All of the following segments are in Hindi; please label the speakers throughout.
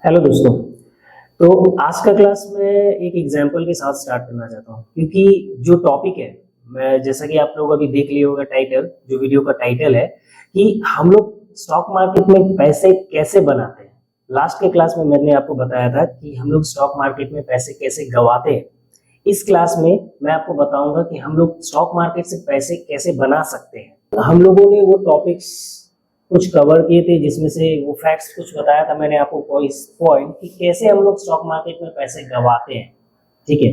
Speaker 1: हेलो दोस्तों। तो आज का क्लास मैं एक एग्जांपल के साथ स्टार्ट करना चाहता हूँ क्योंकि जो टॉपिक है, मैं जैसा कि आप लोग अभी देख लिए होगा टाइटल, जो वीडियो का टाइटल है कि हम लोग स्टॉक मार्केट में पैसे कैसे बनाते हैं। लास्ट के क्लास में मैंने आपको बताया था कि हम लोग स्टॉक मार्केट में पैसे कैसे गंवाते हैं। इस क्लास में मैं आपको बताऊंगा कि हम लोग स्टॉक मार्केट से पैसे कैसे बना सकते हैं। हम लोगों ने वो टॉपिक्स कुछ कवर किए थे जिसमें से वो फैक्ट्स कुछ बताया था मैंने आपको पॉइंट कि कैसे हम लोग स्टॉक मार्केट में पैसे गंवाते हैं। ठीक है,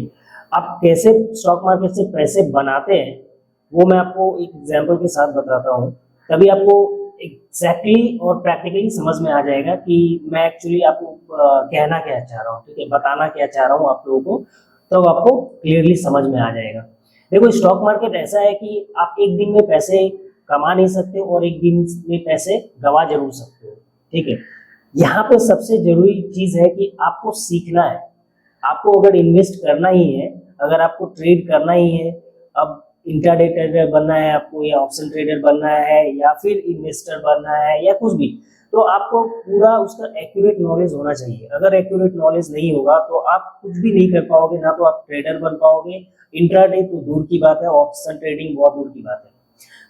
Speaker 1: अब कैसे स्टॉक मार्केट से पैसे बनाते हैं वो मैं आपको एक एग्जांपल के साथ बताता हूँ। तभी आपको एग्जैक्टली और प्रैक्टिकली समझ में आ जाएगा कि मैं एक्चुअली आपको कहना क्या चाह रहा हूँ, ठीक है, बताना क्या चाह रहा हूँ आप लोगों को, तो आपको क्लियरली समझ में आ जाएगा। देखो, स्टॉक मार्केट ऐसा है कि आप एक दिन में पैसे कमा नहीं सकते और एक दिन में पैसे गवा जरूर सकते हो। ठीक है, यहाँ पे सबसे जरूरी चीज है कि आपको सीखना है। आपको अगर इन्वेस्ट करना ही है, अगर आपको ट्रेड करना ही है, अब इंट्राडे ट्रेडर बनना है आपको, या ऑप्शन ट्रेडर बनना है, या फिर इन्वेस्टर बनना है, या कुछ भी, तो आपको पूरा उसका एक्यूरेट नॉलेज होना चाहिए। अगर एक्यूरेट नॉलेज नहीं होगा तो आप कुछ भी नहीं कर पाओगे, ना तो आप ट्रेडर बन पाओगे। इंट्राडे तो दूर की बात है, ऑप्शन ट्रेडिंग बहुत दूर की बात है।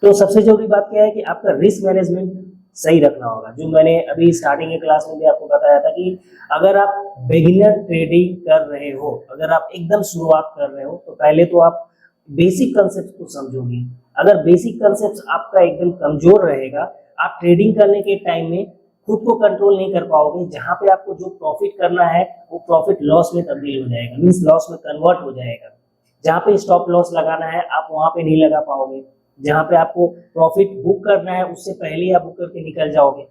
Speaker 1: तो सबसे जरूरी बात क्या है कि आपका रिस्क मैनेजमेंट सही रखना होगा। जो मैंने अभी स्टार्टिंग के क्लास में भी आपको बताया था कि अगर आप बिगिनर ट्रेडिंग कर रहे हो, अगर आप एकदम शुरुआत कर रहे हो, तो पहले तो आप बेसिक कंसेप्ट को समझोगे। अगर बेसिक कंसेप्ट आपका एकदम कमजोर रहेगा, आप ट्रेडिंग करने के टाइम में खुद को कंट्रोल नहीं कर पाओगे। जहां पे आपको जो प्रॉफिट करना है वो प्रॉफिट लॉस में तब्दील हो जाएगा, मीन्स लॉस में कन्वर्ट हो जाएगा। जहां पे स्टॉप लॉस लगाना है आप वहां पे नहीं लगा पाओगे। जहां पे आपको प्रॉफिट बुक करना है उससे पहले ही आप बुक करके निकल जाओगे।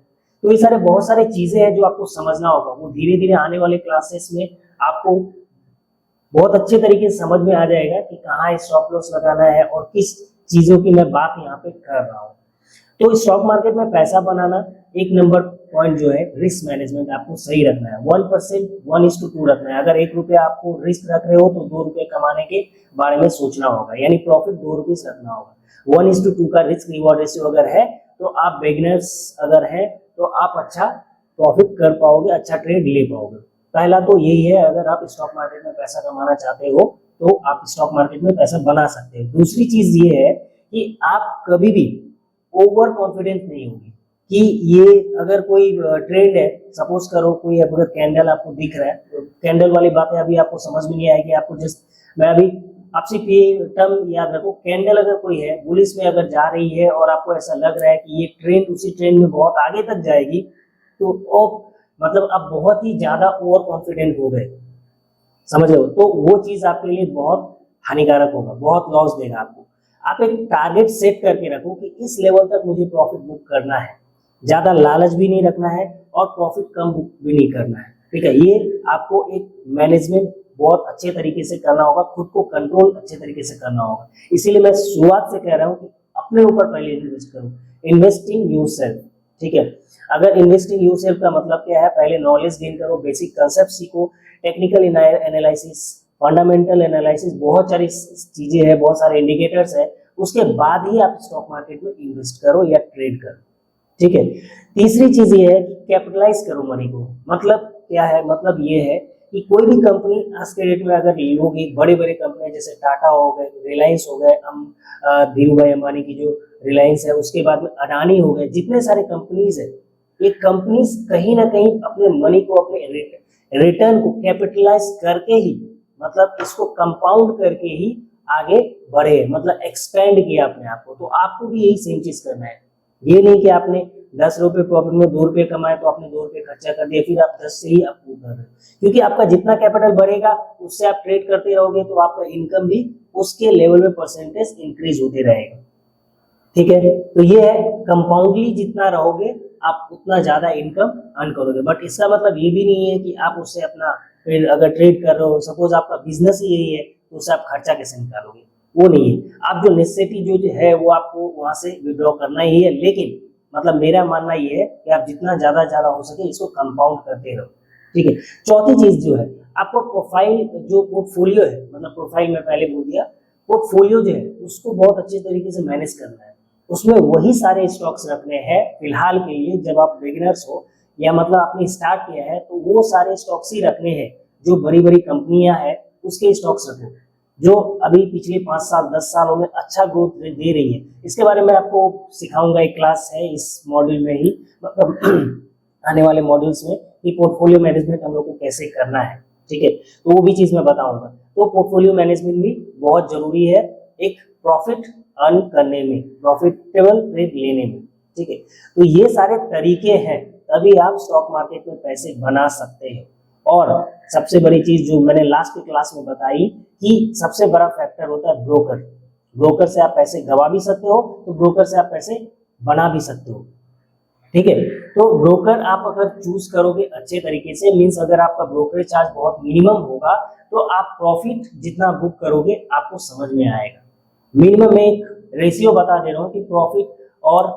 Speaker 1: तो ये सारे बहुत सारे चीजें हैं जो आपको समझना होगा। वो धीरे धीरे आने वाले क्लासेस में आपको बहुत अच्छे तरीके से समझ में आ जाएगा कि कहाँ स्टॉप लॉस लगाना है और किस चीजों की मैं बात यहाँ पे कर रहा हूँ। तो स्टॉक मार्केट में पैसा बनाना एक नंबर पॉइंट जो है, रिस्क मैनेजमेंट आपको सही रखना है। 1% 1:2 रखना है। अगर ₹1 आपको रिस्क रख रहे हो तो ₹2 कमाने के बारे में सोचना होगा, यानी प्रॉफिट ₹2 रखना होगा। 1:2 का रिस्क रिवॉर्ड रेशियो अगर है तो आप बिगिनर्स अगर है तो आप अच्छा प्रॉफिट कर पाओगे, अच्छा ट्रेड ले पाओगे। पहला तो यही है, अगर आप स्टॉक मार्केट में पैसा कमाना चाहते हो तो आप स्टॉक मार्केट में पैसा बना सकते हो। दूसरी चीज ये है कि आप कभी भी ओवर कॉन्फिडेंस नहीं होगी कि ये अगर कोई ट्रेंड है, सपोज करो कोई अगर कैंडल आपको दिख रहा है, तो कैंडल वाली बातें अभी आपको समझ में नहीं आएगी। आपको जस्ट मैं अभी आपसे ये टर्म याद रखो, कैंडल अगर कोई है बुलिश में अगर जा रही है और आपको ऐसा लग रहा है कि ये ट्रेंड उसी ट्रेंड में बहुत आगे तक जाएगी, तो ओ मतलब आप बहुत ही ज्यादा ओवर कॉन्फिडेंट हो गए, समझ रहे हो, तो वो चीज आपके लिए बहुत हानिकारक होगा, बहुत लॉस देगा आपको। आप एक टारगेट सेट करके रखो कि इस लेवल तक मुझे प्रॉफिट बुक करना है। ज्यादा लालच भी नहीं रखना है और प्रॉफिट कम बुक भी नहीं करना है। ठीक है, ये आपको एक मैनेजमेंट बहुत अच्छे तरीके से करना होगा, खुद को कंट्रोल अच्छे तरीके से करना होगा। इसीलिए मैं शुरुआत से कह रहा हूँ कि अपने ऊपर पहले इन्वेस्ट करो, इन्वेस्टिंग योरसेल्फ। ठीक है, अगर इन्वेस्टिंग योरसेल्फ का मतलब क्या है, पहले नॉलेज गेन करो, बेसिक कंसेप्ट सीखो, टेक्निकल एनालिसिस, फंडामेंटल एनालिसिस, बहुत सारी चीजें हैं, बहुत सारे इंडिकेटर्स है। उसके बाद ही आप स्टॉक मार्केट में इन्वेस्ट करो या ट्रेड करो। ठीक है, तीसरी चीज ये है कि कैपिटलाइज करो मनी को। मतलब क्या है, मतलब ये है कि कोई भी कंपनी आज के डेट में अगर लोगे, बड़े बड़े कंपनी जैसे टाटा हो गए, रिलायंस हो गए, हम धीरू भाई अंबानी की जो रिलायंस है, उसके बाद में अडानी हो गए, जितने सारे कंपनीज है, ये कंपनीज कहीं ना कहीं अपने मनी को, अपने रिटर्न को कैपिटलाइज करके ही, मतलब इसको कंपाउंड करके ही आगे बढ़े, मतलब एक्सपेंड किया अपने आप को। तो आपको भी यही सेम चीज करना है। ये नहीं कि आपने ₹10 प्रॉफिट में ₹2 कमाए तो आपने ₹2 खर्चा कर दिया, फिर आप 10 से ही आप वो कर रहे हो। क्योंकि आपका जितना कैपिटल बढ़ेगा उससे आप ट्रेड करते रहोगे तो आपका इनकम भी उसके लेवल में परसेंटेज इंक्रीज होते रहेगा। ठीक है, तो ये है, कंपाउंडली जितना रहोगे आप उतना ज्यादा इनकम अर्न करोगे। बट इसका मतलब ये भी नहीं है कि आप उससे अपना, फिर अगर ट्रेड कर रहे हो, सपोज आपका बिजनेस ही यही है, तो उससे आप खर्चा कैसे निकालोगे, वो नहीं है। आप जो नेसेसिटी जो है वो आपको वहां से विड्रॉ करना ही है। लेकिन मतलब मेरा मानना ये है कि आप जितना ज्यादा हो सके इसको कंपाउंड करते रहो। ठीक है, चौथी चीज जो है, आपको प्रोफाइल, जो पोर्टफोलियो है, मतलब प्रोफाइल में पहले बोल दिया, पोर्टफोलियो जो है उसको बहुत अच्छे तरीके से मैनेज करना है। उसमें वही सारे स्टॉक्स रखने हैं फिलहाल के लिए, जब आप बिगिनर्स हो, या मतलब आपने स्टार्ट किया है तो वो सारे स्टॉक्स ही रखने हैं जो बड़ी बड़ी कंपनियां हैं उसके स्टॉक्स रखो, जो अभी पिछले 5 साल 10 सालों में अच्छा ग्रोथ दे रही है। इसके बारे में आपको सिखाऊंगा, एक क्लास है इस मॉड्यूल में ही, मतलब आने वाले मॉड्यूल्स में, कि पोर्टफोलियो मैनेजमेंट हम लोग को कैसे करना है, ठीक है, तो वो भी चीज मैं बताऊंगा। तो पोर्टफोलियो मैनेजमेंट भी बहुत जरूरी है एक प्रॉफिट अर्न करने में, प्रॉफिटेबल ट्रेड लेने में, ठीक है। तो ये सारे तरीके हैं, तभी आप स्टॉक मार्केट में पैसे बना सकते हैं। और सबसे बड़ी चीज जो मैंने लास्ट की क्लास में बताई कि सबसे बड़ा फैक्टर होता है ब्रोकर। ब्रोकर से आप पैसे गवा भी सकते हो, तो ब्रोकर से आप पैसे बना भी सकते हो, ठीक है। तो ब्रोकर आप अगर चूज करोगे अच्छे तरीके से, मींस अगर आपका ब्रोकरेज चार्ज बहुत मिनिमम होगा, तो आप प्रॉफिट जितना बुक करोगे आपको समझ में आएगा। मिनिमम में एक रेशियो बता दे रहा हूँ कि प्रॉफिट और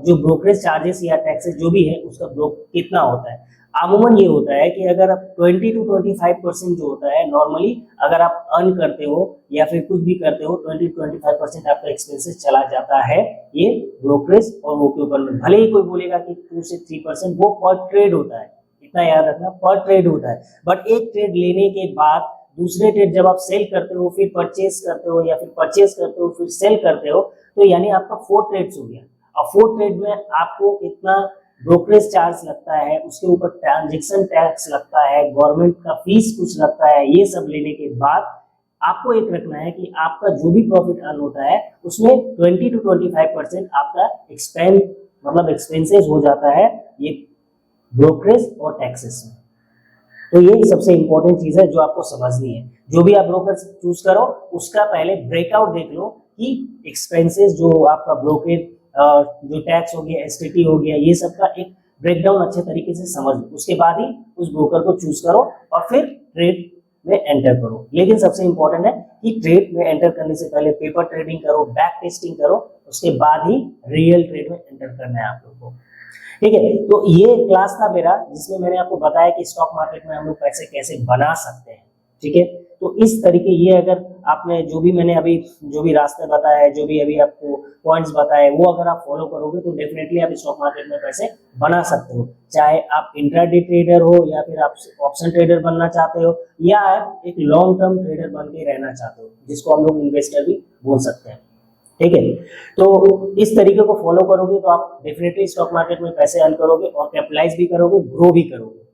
Speaker 1: जो ब्रोकरेज चार्जेस या टैक्सेस जो भी है उसका कितना होता है। अमूमन ये होता है कि अगर आप 20 to 25% जो होता है नॉर्मली, अगर आप अर्न करते हो या फिर कुछ भी करते हो, 20 to 25% आपका एक्सपेंसेस चला जाता है ये ब्रोकरेज और वो के ऊपर में। भले ही कोई बोलेगा कि 2 से 3% वो पर ट्रेड होता है, इतना याद रखना, पर ट्रेड होता है। बट एक ट्रेड लेने के बाद दूसरे ट्रेड जब आप सेल करते हो, फिर परचेज करते हो, या फिर परचेज करते हो फिर सेल करते हो, तो यानी आपका 4 ट्रेड्स हो गया। और 4 ट्रेड में आपको इतना ब्रोकरेज चार्ज लगता है, उसके ऊपर ट्रांजैक्शन टैक्स लगता है, गवर्नमेंट का फीस कुछ लगता है। ये सब लेने के बाद आपको एक रखना है कि आपका जो भी प्रॉफिट अर्न होता है उसमें 20 to 25% आपका एक्सपेंसेस हो जाता है ये ब्रोकरेज और टैक्सेस में। तो ये सबसे इंपॉर्टेंट चीज है जो आपको समझनी है। जो भी आप ब्रोकर चूज करो उसका पहले ब्रेकआउट देख लो कि एक्सपेंसेस जो आपका ब्रोकरेज, जो टैक्स हो गया, एसटीटी हो गया, ये सब का एक ब्रेकडाउन अच्छे तरीके से समझ लो। उसके बाद ही उस ब्रोकर को चूज करो और फिर ट्रेड में एंटर करो। लेकिन सबसे इंपॉर्टेंट है कि ट्रेड में एंटर करने से पहले पेपर ट्रेडिंग करो, बैक टेस्टिंग करो, उसके बाद ही रियल ट्रेड में एंटर करना है आप लोग को, ठीक है। तो ये क्लास था मेरा जिसमें मैंने आपको बताया कि स्टॉक मार्केट में हम लोग पैसे कैसे बना सकते हैं, ठीक है। तो इस तरीके, ये अगर आपने जो भी मैंने अभी जो भी रास्ते बताए, जो भी अभी आपको पॉइंट्स बताए, वो अगर आप फॉलो करोगे तो डेफिनेटली आप स्टॉक मार्केट में पैसे बना सकते हो। चाहे आप इंट्राडे ट्रेडर हो, या फिर आप ऑप्शन ट्रेडर बनना चाहते हो, या आप एक लॉन्ग टर्म ट्रेडर बन के रहना चाहते हो, जिसको हम लोग इन्वेस्टर भी बोल सकते हैं, ठीक है। तो इस तरीके को फॉलो करोगे तो आप डेफिनेटली स्टॉक मार्केट में पैसे अर्न करोगे और कैपिटलाइज भी करोगे, ग्रो भी करोगे,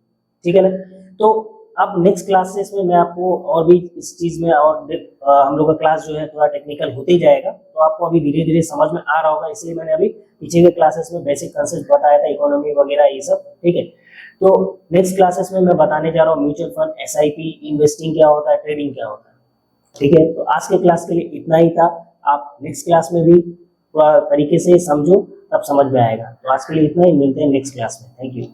Speaker 1: ठीक है ना। तो अब नेक्स्ट क्लासेस में मैं आपको और भी इस चीज में, और हम लोग का क्लास जो है थोड़ा टेक्निकल होते ही जाएगा, तो आपको अभी धीरे धीरे समझ में आ रहा होगा, इसलिए मैंने अभी पीछे के क्लासेस में बेसिक कंसेप्ट बताया था, इकोनॉमी वगैरह ये सब, ठीक है। तो नेक्स्ट क्लासेस में मैं बताने जा रहा हूँ म्यूचुअल फंड, एसआईपी, इन्वेस्टिंग क्या होता है, ट्रेडिंग क्या होता है, ठीक है। तो आज के क्लास के लिए इतना ही था। आप नेक्स्ट क्लास में भी थोड़ा तरीके से समझो, तब समझ में आएगा। तो आज के लिए इतना ही, मिलते हैं नेक्स्ट क्लास में। Thank you.